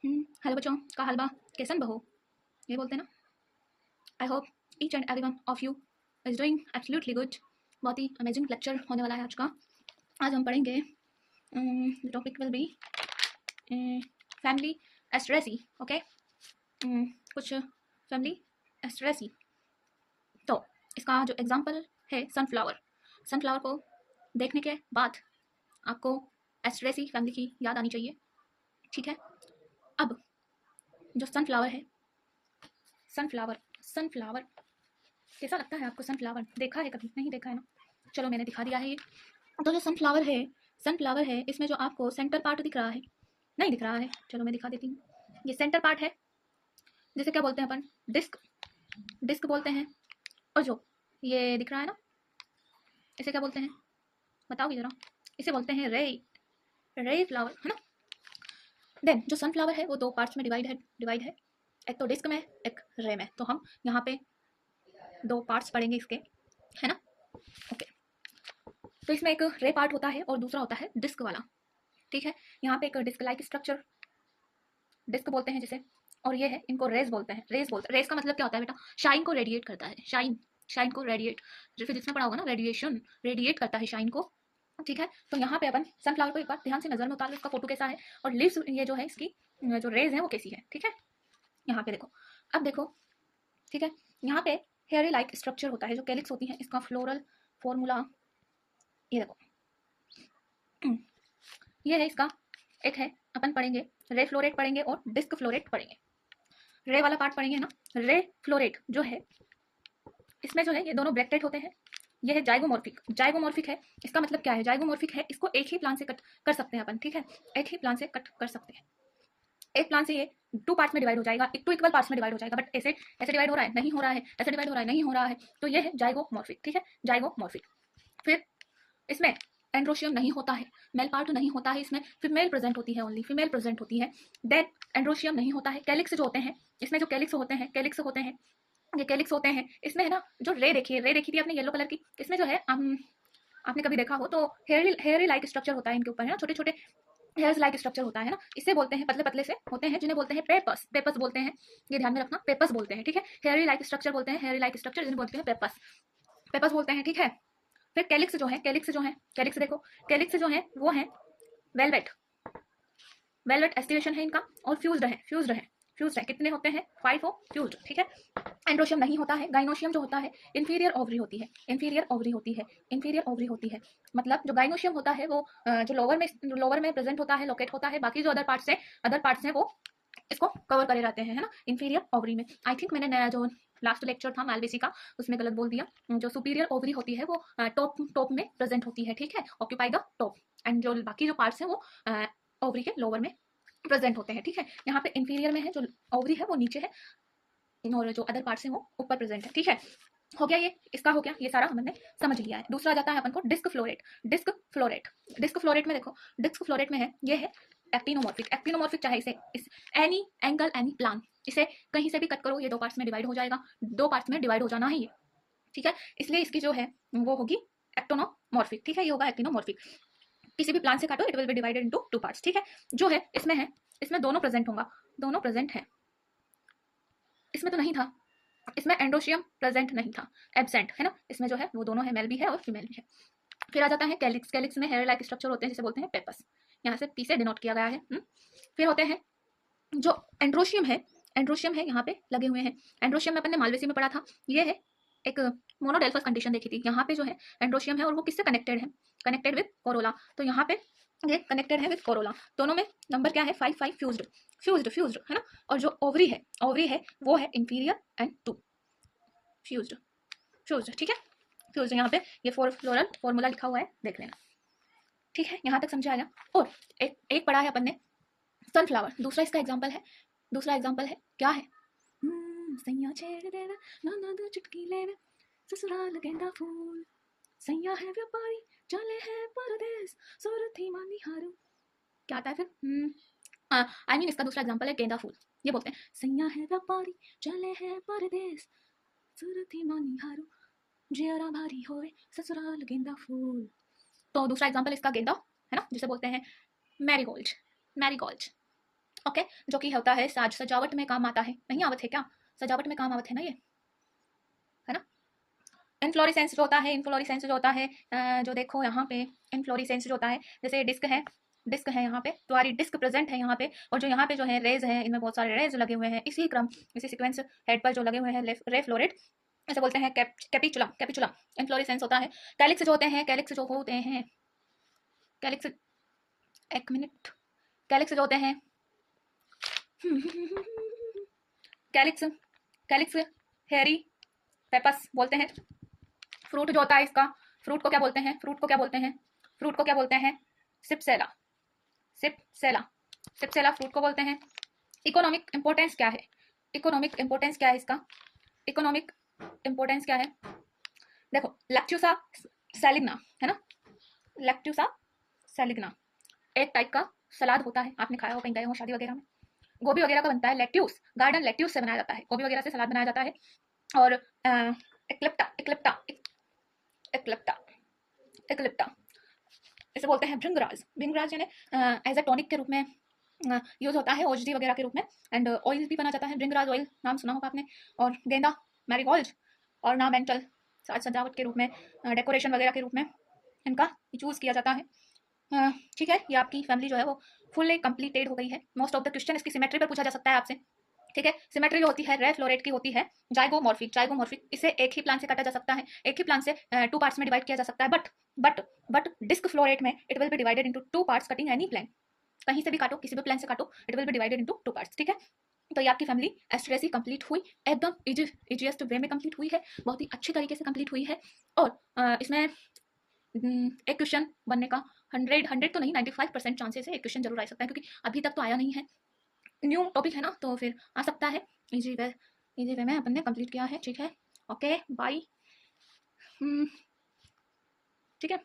Hello बच्चों, का हलवा कैसन बहो, ये बोलते हैं ना। I hope each and every one of you is doing absolutely good. बहुत ही अमेजिंग लेक्चर होने वाला है आज का। आज हम पढ़ेंगे, topic will be family एस्ट्रेसी। Okay, कुछ फैमिली एस्ट्रेसी। तो इसका जो एग्जाम्पल है सनफ्लावर। सनफ्लावर को देखने के बाद आपको एस्ट्रेसी फैमिली की याद आनी चाहिए, ठीक है। अब जो सनफ्लावर है, सनफ्लावर सनफ्लावर कैसा लगता है आपको? सनफ्लावर देखा है कभी? नहीं देखा है ना, चलो मैंने दिखा दिया है ये। तो जो सनफ्लावर है इसमें जो आपको सेंटर पार्ट दिख रहा है, नहीं दिख रहा है, चलो मैं दिखा देती हूँ। ये सेंटर पार्ट है, जिसे क्या बोलते हैं अपन? डिस्क, डिस्क बोलते हैं। और जो ये दिख रहा है ना, इसे क्या बोलते हैं बताओगे जरा? इसे बोलते हैं रे फ्लावर, है ना। देन जो सनफ्लावर है वो दो पार्ट्स में डिवाइड है, एक तो डिस्क में, एक रे में। तो हम यहाँ पे दो पार्ट्स पढ़ेंगे इसके, है ना। ओके, तो इसमें एक रे पार्ट होता है और दूसरा होता है डिस्क वाला, ठीक है। यहाँ पे एक डिस्क लाइक स्ट्रक्चर, डिस्क बोलते हैं जिसे, और ये है, इनको रेज बोलते हैं। रेज का मतलब क्या होता है बेटा? शाइन को रेडिएट करता है, शाइन को रेडिएट, फिजिक्स में पढ़ा होगा ना, रेडिएशन, रेडिएट करता है शाइन को, ठीक है। तो यहाँ पे अपन सनफ्लावर को एक बार ध्यान से नजर में उतारो, इसका फोटो कैसा है, और लीव्स ये जो है इसकी जो रेज है वो कैसी है, ठीक है। यहाँ पे देखो, अब देखो, ठीक है। यहाँ पे हेयरी लाइक स्ट्रक्चर होता है, जो कैलिक्स होती है, इसका फ्लोरल फॉर्मूला ये देखो, ये है इसका। एक है, अपन पढ़ेंगे रे फ्लोरेट पढ़ेंगे और डिस्क फ्लोरेट पढ़ेंगे। रे वाला पार्ट पढ़ेंगे ना, रे फ्लोरेट जो है, इसमें जो है ये दोनों ब्रैकेट होते हैं। ये है जाइगोमॉर्फिक, जाइगोमॉर्फिक है, इसका मतलब क्या है? जाइगोमॉर्फिक है, इसको एक ही प्लान से कट कर सकते हैं अपन, ठीक है। एक ही प्लान से कट कर सकते हैं, एक प्लान से ये टू पार्ट्स में डिवाइड हो जाएगा, टू इक्वल पार्ट्स में डिवाइड हो जाएगा। बट ऐसे ऐसे डिवाइड हो रहा है, नहीं हो रहा है, ऐसे डिवाइड हो रहा है, नहीं हो रहा है। तो ये है जाइगोमॉर्फिक, ठीक है, जाइगोमॉर्फिक। फिर इसमें एंड्रोशियम नहीं होता है, मेल पार्ट नहीं होता है इसमें, फीमेल प्रेजेंट होती है, ओनली फीमेल प्रेजेंट होती है। देन एंड्रोशियम नहीं होता है। कैलिक्स जो होते हैं, इसमें जो कैलिक्स होते हैं, ये कैलिक्स होते हैं इसमें, है ना। जो रे देखी थी आपने येलो कलर की, इसमें जो है आपने कभी देखा हो तो हेयरी लाइक स्ट्रक्चर होता है इनके ऊपर, है ना, छोटे छोटे हेयर्स लाइक स्ट्रक्चर होता है ना। इसे बोलते हैं, पतले पतले से होते हैं, जिन्हें बोलते हैं पेपर्स, पेपर्स बोलते हैं, ये ध्यान में रखना, पेपर्स बोलते हैं, ठीक है। हेयरी लाइक स्ट्रक्चर बोलते हैं, हेयरी लाइक स्ट्रक्चर जिन्हें बोलते हैं पेपर्स, पेपर्स बोलते हैं, ठीक है। फिर कैलिक्स जो है, कैलिक्स देखो, कैलिक्स जो है वो है वेलवेट, वेलवेट एस्टिवेशन है इनका, और फ्यूज्ड है। कितने होते हैं? 5 हो फ्यूज्ड, ठीक है। एंड्रोशियम नहीं होता है। गाइनोशियम जो होता है, इंफीरियर ओवरी होती है, इंफीरियर ओवरी होती है। मतलब जो गाइनोशियम होता है वो जो लोअर में प्रेजेंट होता है, लोकेट होता है। बाकी जो अदर पार्ट्स हैं वो इसको कवर करे रहते हैं, है ना, इंफीरियर ओवरी में। आई थिंक मैंने नया जो लास्ट लेक्चर था मैलबेसी का, उसमें गलत बोल दिया। जो सुपीरियर ओवरी होती है वो टॉप में प्रेजेंट होती है, ठीक है, ऑक्यूपाई द टॉप। एंड जो बाकी जो पार्ट्स हैं वो ओवरी के लोअर में प्रेजेंट होते हैं, ठीक है। यहाँ पे इंफीरियर में है, जो ओवरी है वो नीचे है, और जो अदर पार्ट्स हैं वो ऊपर प्रेजेंट है, ठीक है। हो गया, ये इसका हो गया, ये सारा हमने समझ लिया है। दूसरा जाता है अपन को डिस्क फ्लोरेट। डिस्क फ्लोरेट में देखो, डिस्क फ्लोरेट में है, ये है एक्टिनोमॉर्फिक चाहे इसे इस एनी एंगल एनी प्लान, इसे कहीं से भी कट करो, ये दो पार्ट्स में डिवाइड हो जाएगा, दो पार्ट्स में डिवाइड हो जाना है ये, ठीक है। इसलिए इसकी जो है वो होगी एक्टोनोमॉर्फिक, ठीक है, ये होगा एक्टिनोमॉर्फिक। किसी भी प्लान से काटो, it will be divided into two parts, ठीक है। जो है इसमें दोनों प्रेजेंट होगा, दोनों प्रेजेंट है। इसमें तो नहीं था, इसमें एंडोशियम प्रेजेंट नहीं था, एब्सेंट है ना। इसमें जो है वो दोनों है, मेल भी है और फीमेल भी है। फिर आ जाता है कैलिक्स। कैलिक्स में हेयर लाइक स्ट्रक्चर होते हैं, जिसे बोलते हैं पेपस, यहाँ से पी से डिनोट किया गया है। फिर होते हैं जो एंड्रोशियम है यहाँ पे लगे हुए हैं। एंड्रोशियम में अपन ने मालवेसी में पढ़ा था, ये है एक मोनोडेल्फस कंडीशन देखी थी। यहाँ पे जो है एंड्रोशियम है और वो किससे कनेक्टेड है? Connected with Corolla. तो यहाँ पे ये कनेक्टेड है विद कोरोला, दोनों में नंबर क्या है? 5 फ्यूज्ड है ना। और जो ओवरी है वो है इंफीरियर एंड 2 फ्यूज्ड, ठीक है। फ्यूज्ड यहाँ पे ये फ्लोरल फॉर्मूला लिखा हुआ है, देख लेना, ठीक है। यहाँ तक समझा आया। और एक पढ़ा है अपन ने सनफ्लावर, दूसरा इसका एग्जाम्पल है क्या है? सैया छेड़ देना, ना दो चुटकी लेना, ससुराल गेंदा फूल, सैया है व्यापारी, चले है परदेस, सुरथी मानी हारू। क्या आता है फिर? आई मीन इसका दूसरा एग्जाम्पल है गेंदा फूल। ये बोलते हैं सैया है व्यापारी, चले है परदेस, सुरथी मानी हारू, जेरा भारी होवे, ससुराल गेंदा फूल। तो दूसरा एग्जाम्पल इसका गेंदा है ना, जिसे बोलते हैं मैरीगोल्ड। ओके, जो कि होता है साज सजावट में काम आता है। नहीं आवत है क्या? सजावट में काम आवत है ना ये, है ना। इनफ्लोरेसेंस जो होता है, इनफ्लोरेसेंस जो होता है जो देखो यहाँ पे इनफ्लोरेसेंस जो होता है, जैसे डिस्क है यहाँ पे, तुम्हारी डिस्क प्रेजेंट है यहाँ पे, और जो यहाँ पे जो है रेज है, इनमें बहुत सारे रेज लगे हुए हैं, इसी क्रम इसी सीक्वेंस हेड पर जो लगे हुए हैं रे फ्लोरेट, ऐसे बोलते हैं कैपिचुलम। कैपिचुलम इनफ्लोरेसेंस होता है। कैलिक्स जो होते हैं, कैलिक्स जो होते हैं, कैलिक्स, एक मिनट, कैलिक्स जो होते हैं कैलिक्स, कैलिक्स हेरी पेपस बोलते हैं। फ्रूट जो होता है इसका, फ्रूट को क्या बोलते हैं, फ्रूट को क्या बोलते हैं, फ्रूट को क्या बोलते हैं, सिप्सेला, सिप्सेला, सिप्सेला फ्रूट को बोलते हैं। इकोनॉमिक इंपोर्टेंस क्या है, इकोनॉमिक इंपोर्टेंस क्या है इसका, इकोनॉमिक इंपोर्टेंस क्या है, देखो लैक्टुसा सैलिग्ना है ना, लैक्टुसा सैलिग्ना एक टाइप का सलाद होता है, आपने खाया हो कहीं गए हो शादी वगैरह में, गोभी वगैरह का बनता है, लेट्यूस गार्डन लेट्यूस से बनाया जाता है, गोभी वगैरह से सलाद बनाया जाता है। और एक्लिप्टा एक्लिप्टा एक्लिप्टा एक्लिप्टा इसे बोलते हैं भृंगराज। भृंगराज यानी एज अ टॉनिक के रूप में यूज होता है, औषधि वगैरह के रूप में, एंड ऑयल भी बना जाता है, भृंगराज ऑयल नाम सुना होगा आपने। और गेंदा मैरीगोल्ड ऑर्नामेंटल साज सजावट के रूप में, डेकोरेशन वगैरह के रूप में इनका यूज किया जाता है। ठीक है, ये आपकी फैमिली जो है वो फुल्ली कंप्लीटेड हो गई है। मोस्ट ऑफ द क्वेश्चन इसकी सिमेट्री पर पूछा जा सकता है आपसे। ठीक है, सिमेट्री जो होती है रे फ्लोरेट की होती है जाइगोमॉर्फिक, जाइगोमॉर्फिक, इसे एक ही प्लांट से काटा जा सकता है, एक ही प्लांट से 2 पार्ट्स में डिवाइड किया जा सकता है, बट डिस्क फ्लोरेट में it will be divided into 2 parts cutting any plant, कहीं से भी काटो, किसी भी प्लांट से काटो, it will be divided into 2 parts. ठीक है, तो ये आपकी फैमिली एस्ट्रेसी कंप्लीट हुई, एकदम इजीएस्ट वे में कंप्लीट हुई है, बहुत ही अच्छे तरीके से कंप्लीट हुई है। और इसमें एक क्वेश्चन बनने का 100 तो नहीं 95% चांसेस है एक क्वेश्चन जरूर आ सकता है, क्योंकि अभी तक तो आया नहीं है, न्यू टॉपिक है ना, तो फिर आ सकता है। इजी वे में अपन ने कंप्लीट किया है। ठीक है, ओके बाय। ठीक है।